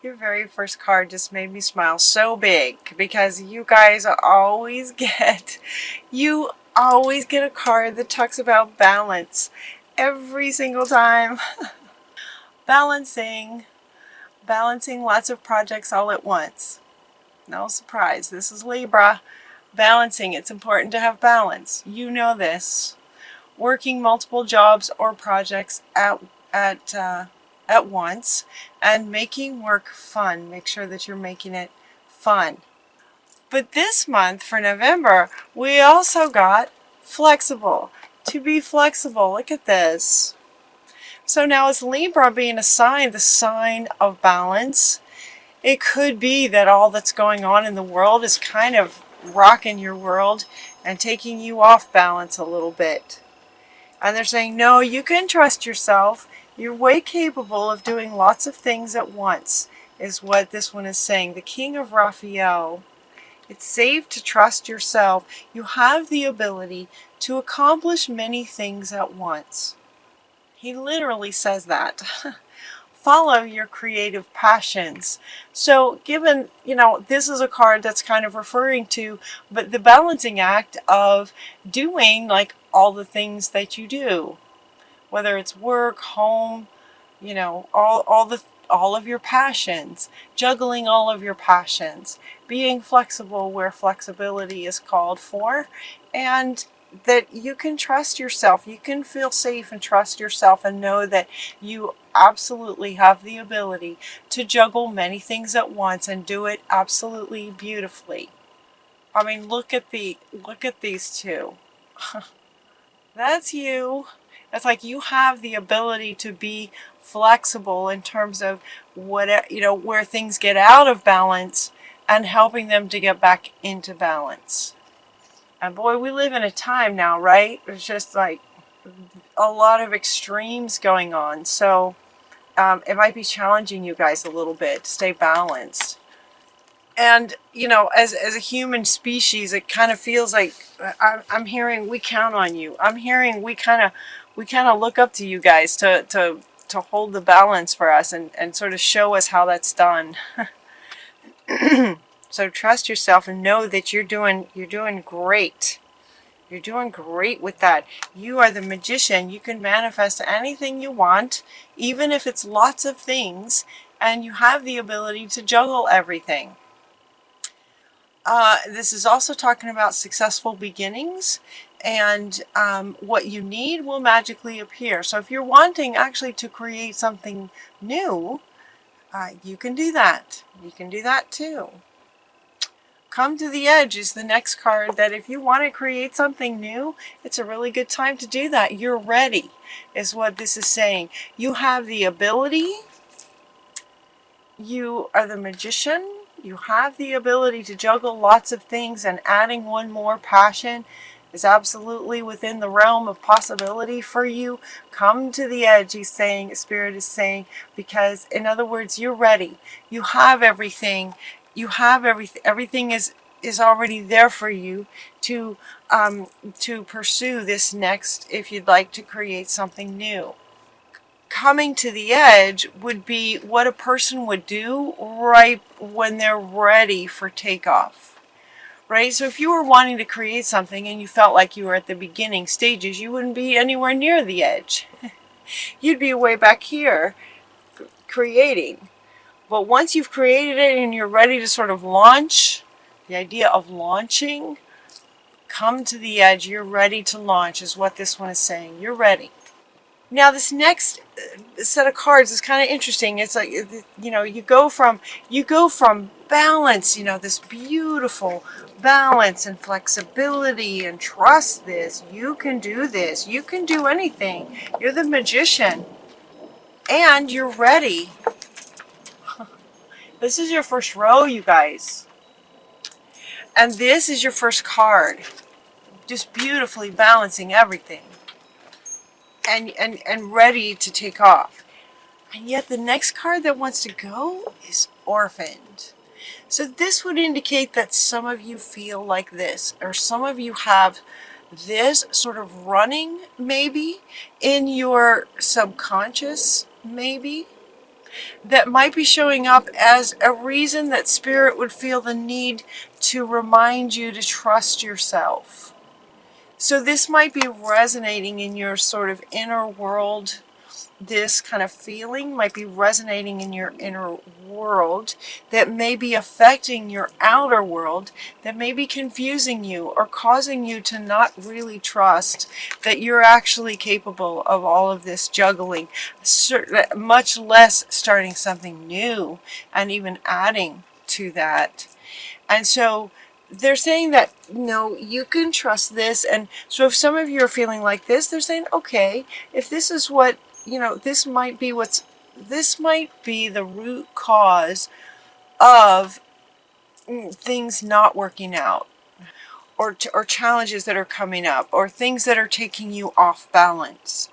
Your very first card just made me smile so big because you guys you always get a card that talks about balance every single time. Balancing, balancing lots of projects all at once. No surprise, this is Libra. Balancing, it's important to have balance. You know this. Working multiple jobs or projects at once and making work fun. Make sure that you're making it fun. But this month for November, we also got flexible. To be flexible. Look at this. So now is Libra being assigned the sign of balance? It could be that all that's going on in the world is kind of rocking your world and taking you off balance a little bit. And they're saying, no, you can trust yourself. You're way capable of doing lots of things at once, is what this one is saying. The King of Raphael. It's safe to trust yourself. You have the ability to accomplish many things at once. He literally says that. Follow your creative passions. So given, this is a card that's kind of referring to, but the balancing act of doing like all the things that you do, whether it's work, home, all of your passions, juggling all of your passions, being flexible where flexibility is called for, and that you can trust yourself. You can feel safe and trust yourself and know that you absolutely have the ability to juggle many things at once and do it absolutely beautifully. I mean, look at these two. That's you. It's like you have the ability to be flexible in terms of where things get out of balance and helping them to get back into balance. And boy, we live in a time now, right? There's just like a lot of extremes going on. So it might be challenging you guys a little bit to stay balanced. And, as a human species, it kind of feels like I'm hearing we count on you. I'm hearing we kind of look up to you guys to hold the balance for us and sort of show us how that's done. So trust yourself and know that you're doing great. You're doing great with that. You are the magician. You can manifest anything you want, even if it's lots of things, and you have the ability to juggle everything. This is also talking about successful beginnings, and what you need will magically appear. So if you're wanting actually to create something new, you can do that. You can do that too. Come to the Edge is the next card that if you want to create something new, it's a really good time to do that. You're ready, is what this is saying. You have the ability. You are the magician. You have the ability to juggle lots of things, and adding one more passion is absolutely within the realm of possibility for you. Come to the edge, he's saying, Spirit is saying, because in other words, you're ready. You have everything. You have everything. Everything is already there for you to pursue this next, if you'd like to create something new. Coming to the edge would be what a person would do right when they're ready for takeoff. Right? So if you were wanting to create something and you felt like you were at the beginning stages, you wouldn't be anywhere near the edge. You'd be way back here creating. But once you've created it and you're ready to sort of launch, the idea of launching, come to the edge, you're ready to launch is what this one is saying. You're ready. Now this next set of cards is kind of interesting. It's like, you go from balance, this beautiful balance and flexibility, and trust this. You can do this. You can do anything. You're the magician. And you're ready. This is your first row, you guys. And this is your first card. Just beautifully balancing everything. And ready to take off. And yet the next card that wants to go is orphaned. So this would indicate that some of you feel like this, or some of you have this sort of running maybe in your subconscious, maybe. that might be showing up as a reason that Spirit would feel the need to remind you to trust yourself. So this might be resonating in your sort of inner world. This kind of feeling might be resonating in your inner world that may be affecting your outer world, that may be confusing you or causing you to not really trust that you're actually capable of all of this juggling, much less starting something new and even adding to that. And so they're saying that, no, you can trust this. And so if some of you are feeling like this, they're saying, okay, if this is what, this might be the root cause of things not working out, or challenges that are coming up, or things that are taking you off balance.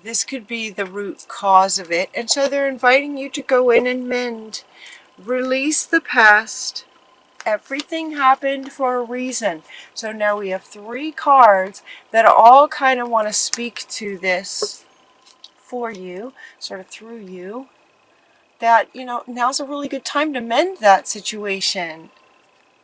This could be the root cause of it. And so they're inviting you to go in and mend. Release the past. Everything happened for a reason. So now we have 3 cards that all kind of want to speak to this for you, sort of through you, that, now's a really good time to mend that situation.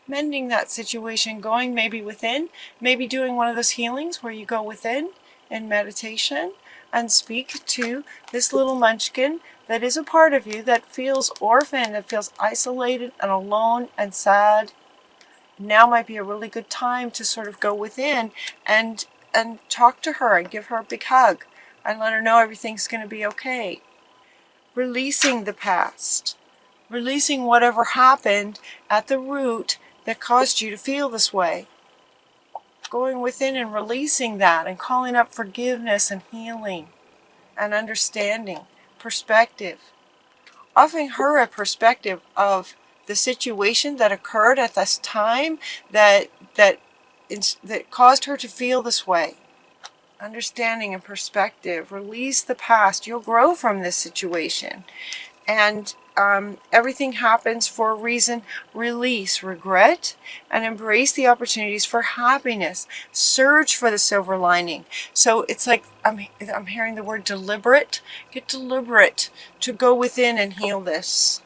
Mending that situation, going maybe within, maybe doing one of those healings where you go within in meditation and speak to this little munchkin that is a part of you that feels orphaned, that feels isolated and alone and sad. Now might be a really good time to sort of go within and talk to her and give her a big hug and let her know everything's going to be okay. Releasing the past. Releasing whatever happened at the root that caused you to feel this way. Going within and releasing that and calling up forgiveness and healing and understanding, perspective. Offering her a perspective of the situation that occurred at this time that caused her to feel this way. Understanding and perspective. Release the past. You'll grow from this situation. And everything happens for a reason. Release regret and embrace the opportunities for happiness. Search for the silver lining. So it's like I'm hearing the word deliberate. Get deliberate to go within and heal this.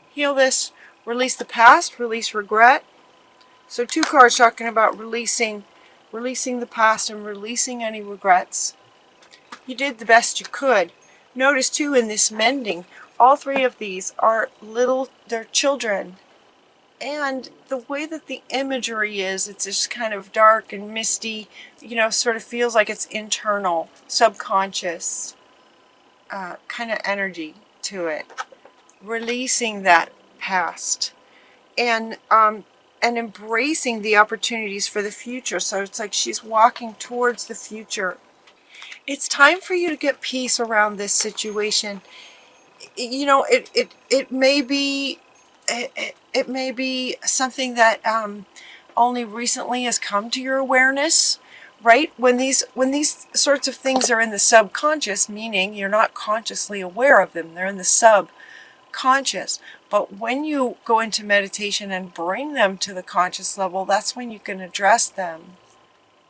Heal this. Release the past. Release regret. So 2 cards talking about releasing the past and releasing any regrets. You did the best you could. Notice too in this mending, all 3 of these are they're children. And the way that the imagery is, it's just kind of dark and misty, sort of feels like it's internal, subconscious kind of energy to it. Releasing that past. And embracing the opportunities for the future. So it's like she's walking towards the future. It's time for you to get peace around this situation. It may be something that only recently has come to your awareness, right? When these sorts of things are in the subconscious, meaning you're not consciously aware of them, they're in the subconscious. But when you go into meditation and bring them to the conscious level, that's when you can address them.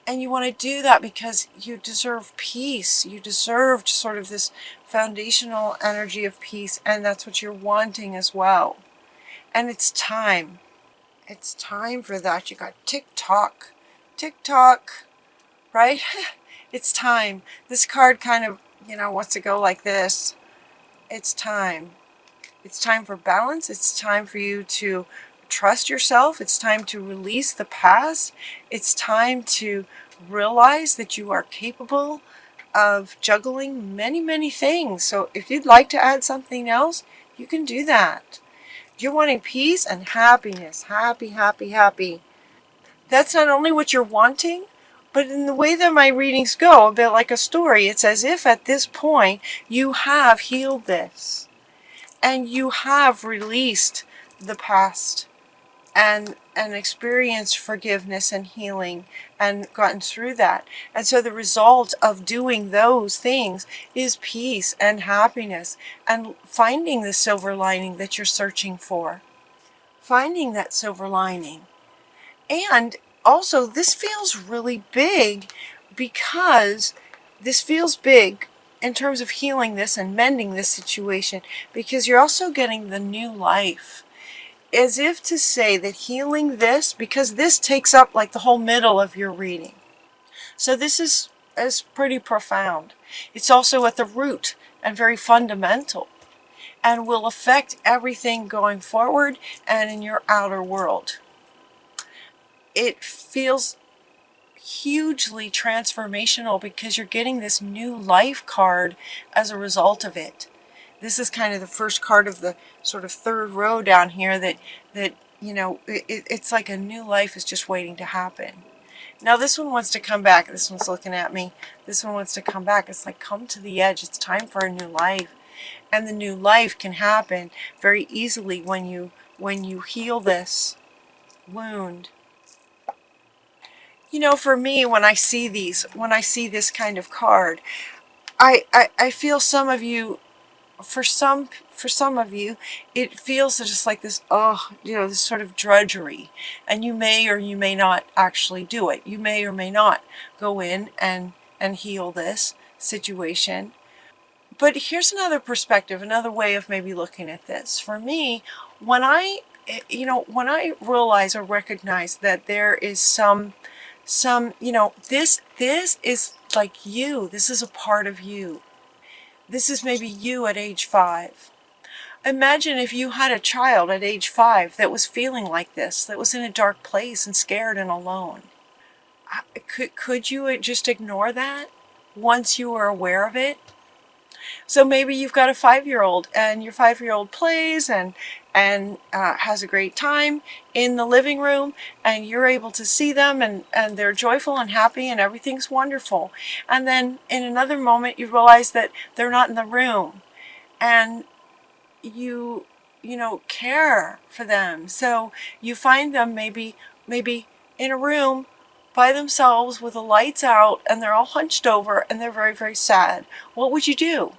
And you want to do that because you deserve peace. You deserve sort of this foundational energy of peace, and that's what you're wanting as well. And it's time. It's time for that. You got tick-tock. Tick-tock, right? It's time. This card kind of, wants to go like this. It's time. It's time for balance. It's time for you to trust yourself. It's time to release the past. It's time to realize that you are capable of juggling many, many things. So if you'd like to add something else, you can do that. You're wanting peace and happiness. Happy, happy, happy. That's not only what you're wanting, but in the way that my readings go, a bit like a story, it's as if at this point you have healed this. And you have released the past and experienced forgiveness and healing and gotten through that. And so the result of doing those things is peace and happiness and finding the silver lining that you're searching for. Finding that silver lining. And also this feels really big because this feels big in terms of healing this and mending this situation, because you're also getting the new life. As if to say that healing this, because this takes up like the whole middle of your reading. So this is pretty profound. It's also at the root and very fundamental, and will affect everything going forward and in your outer world. It feels hugely transformational because you're getting this new life card as a result of it. This is kind of the first card of the sort of third row down here that you know, it's like a new life is just waiting to happen. Now this one wants to come back. This one's looking at me. This one wants to come back. It's like, come to the edge. It's time for a new life. And the new life can happen very easily when you heal this wound. You know, for me, when I see this kind of card, I feel some of you, for some of you, it feels just like this, this sort of drudgery, and you may or you may not actually do it. You may or may not go in and heal this situation. But here's another perspective, another way of maybe looking at this. For me, when I realize or recognize that there is some, this is like you. This is a part of you. This is maybe you at age 5. Imagine if you had a child at age 5 that was feeling like this, that was in a dark place and scared and alone. Could you just ignore that once you were aware of it? So maybe you've got a 5-year-old, and your 5-year-old plays and has a great time in the living room, and you're able to see them, and they're joyful and happy and everything's wonderful. And then in another moment you realize that they're not in the room, and you care for them. So you find them maybe in a room by themselves with the lights out, and they're all hunched over and they're very, very sad. What would you do?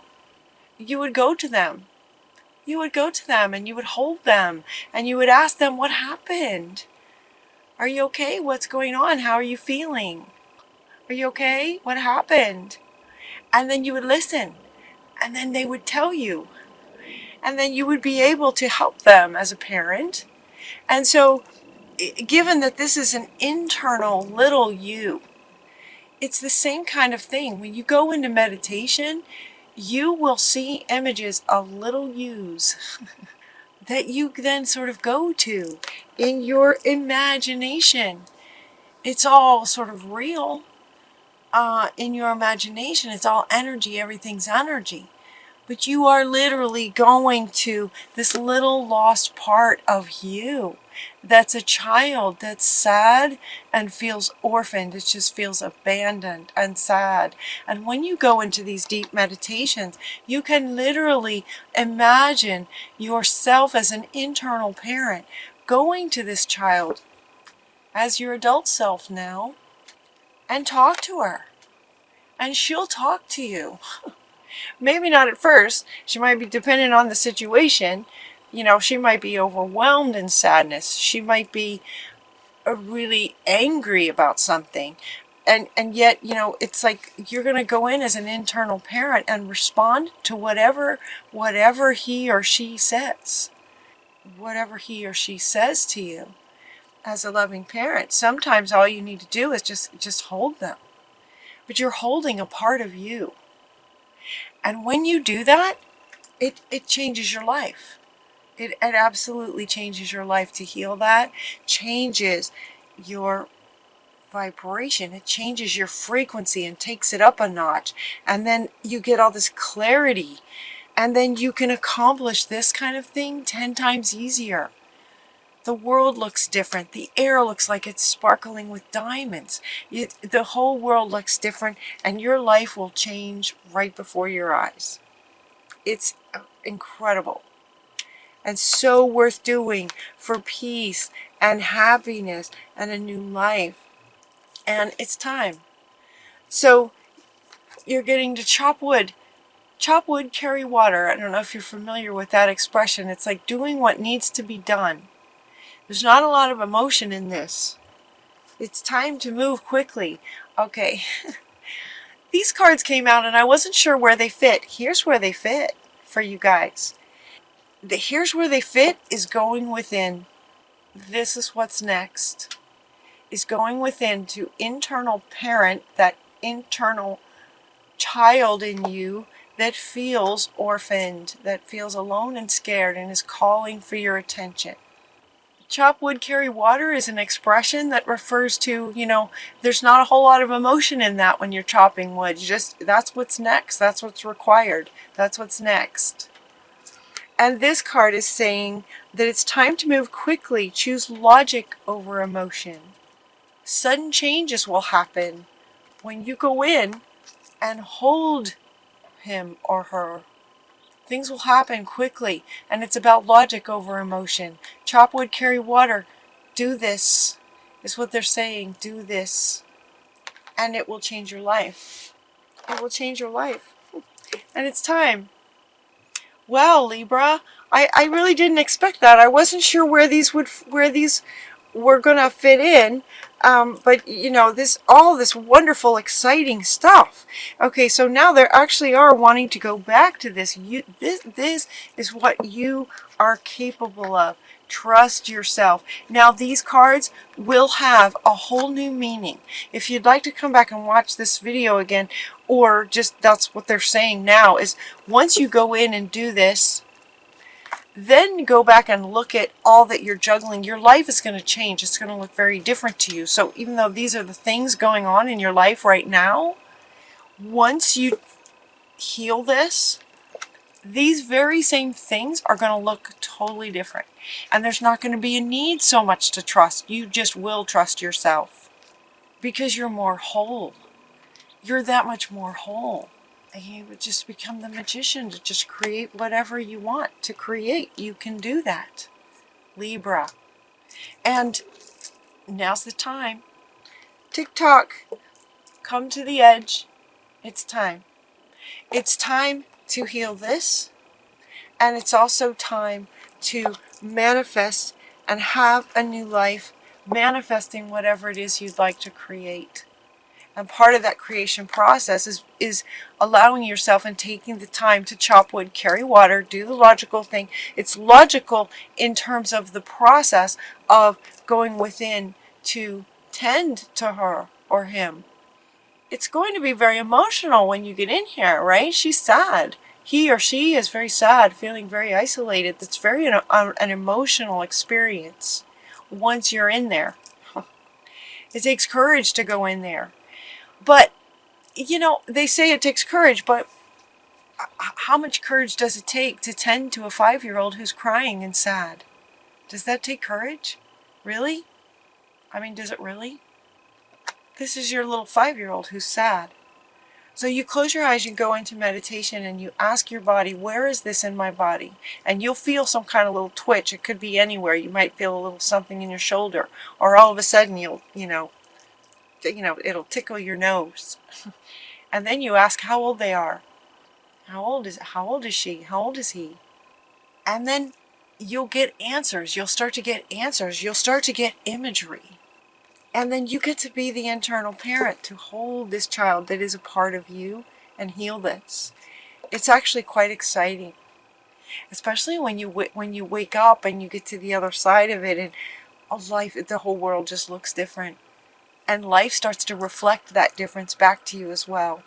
You would go to them. You would go to them and you would hold them and you would ask them, what happened? Are you okay? What's going on? How are you feeling? Are you okay? What happened? And then you would listen, and then they would tell you, and then you would be able to help them as a parent. And so, given that this is an internal little you, it's the same kind of thing. When you go into meditation, you will see images of little yous that you then sort of go to in your imagination. It's all sort of real in your imagination. It's all energy. Everything's energy. But you are literally going to this little lost part of you that's a child that's sad and feels orphaned. It just feels abandoned and sad. And when you go into these deep meditations, you can literally imagine yourself as an internal parent going to this child as your adult self now and talk to her. And she'll talk to you. Maybe not at first. She might be dependent on the situation. She might be overwhelmed in sadness. She might be really angry about something. And yet, it's like you're going to go in as an internal parent and respond to whatever he or she says. Whatever he or she says to you as a loving parent. Sometimes all you need to do is just hold them. But you're holding a part of you. And when you do that, it changes your life. It absolutely changes your life to heal that. Changes your vibration. It changes your frequency and takes it up a notch. And then you get all this clarity. And then you can accomplish this kind of thing 10 times easier. The world looks different. The air looks like it's sparkling with diamonds. The whole world looks different, and your life will change right before your eyes. It's incredible and so worth doing for peace and happiness and a new life. And it's time. So you're getting to chop wood. Chop wood, carry water. I don't know if you're familiar with that expression. It's like doing what needs to be done. There's not a lot of emotion in this. It's time to move quickly. Okay. These cards came out and I wasn't sure where they fit. Here's where they fit for you guys. Here's where they fit is going within. This is what's next. Is going within to internal parent, that internal child in you that feels orphaned, that feels alone and scared and is calling for your attention. Chop wood, carry water is an expression that refers to, there's not a whole lot of emotion in that when you're chopping wood. That's what's next. That's what's required. That's what's next. And this card is saying that it's time to move quickly. Choose logic over emotion. Sudden changes will happen when you go in and hold him or her. Things will happen quickly, and it's about logic over emotion. Chop wood, carry water. Do this, is what they're saying. Do this, and it will change your life. It will change your life. And it's time. Well, Libra, I really didn't expect that. I wasn't sure where these were gonna fit in. But all this wonderful, exciting stuff. Okay, so now they actually are wanting to go back to this. This is what you are capable of. Trust yourself. Now these cards will have a whole new meaning. If you'd like to come back and watch this video again, or just that's what they're saying now, is once you go in and do this, then go back and look at all that you're juggling. Your life is going to change. It's going to look very different to you. So even though these are the things going on in your life right now, once you heal this, these very same things are going to look totally different. And there's not going to be a need so much to trust. You just will trust yourself because you're more whole. You're that much more whole. And you would just become the magician to just create whatever you want to create. You can do that, Libra. And now's the time. Tick-tock, come to the edge. It's time. It's time to heal this. And it's also time to manifest and have a new life, manifesting whatever it is you'd like to create. And part of that creation process is allowing yourself and taking the time to chop wood, carry water, do the logical thing. It's logical in terms of the process of going within to tend to her or him. It's going to be very emotional when you get in here, right? She's sad. He or she is very sad, feeling very isolated. That's very an emotional experience once you're in there. It takes courage to go in there. But, they say it takes courage, but how much courage does it take to tend to a 5-year-old who's crying and sad? Does that take courage? Really? I mean, does it really? This is your little 5-year-old who's sad. So you close your eyes, you go into meditation, and you ask your body, where is this in my body? And you'll feel some kind of little twitch. It could be anywhere. You might feel a little something in your shoulder, or all of a sudden it'll tickle your nose. And then you ask how old they are. How old is she? How old is he? And then you'll get answers. You'll start to get answers. You'll start to get imagery. And then you get to be the internal parent to hold this child that is a part of you and heal this. It's actually quite exciting. Especially when you wake up and you get to the other side of it, and the whole world just looks different. And life starts to reflect that difference back to you as well.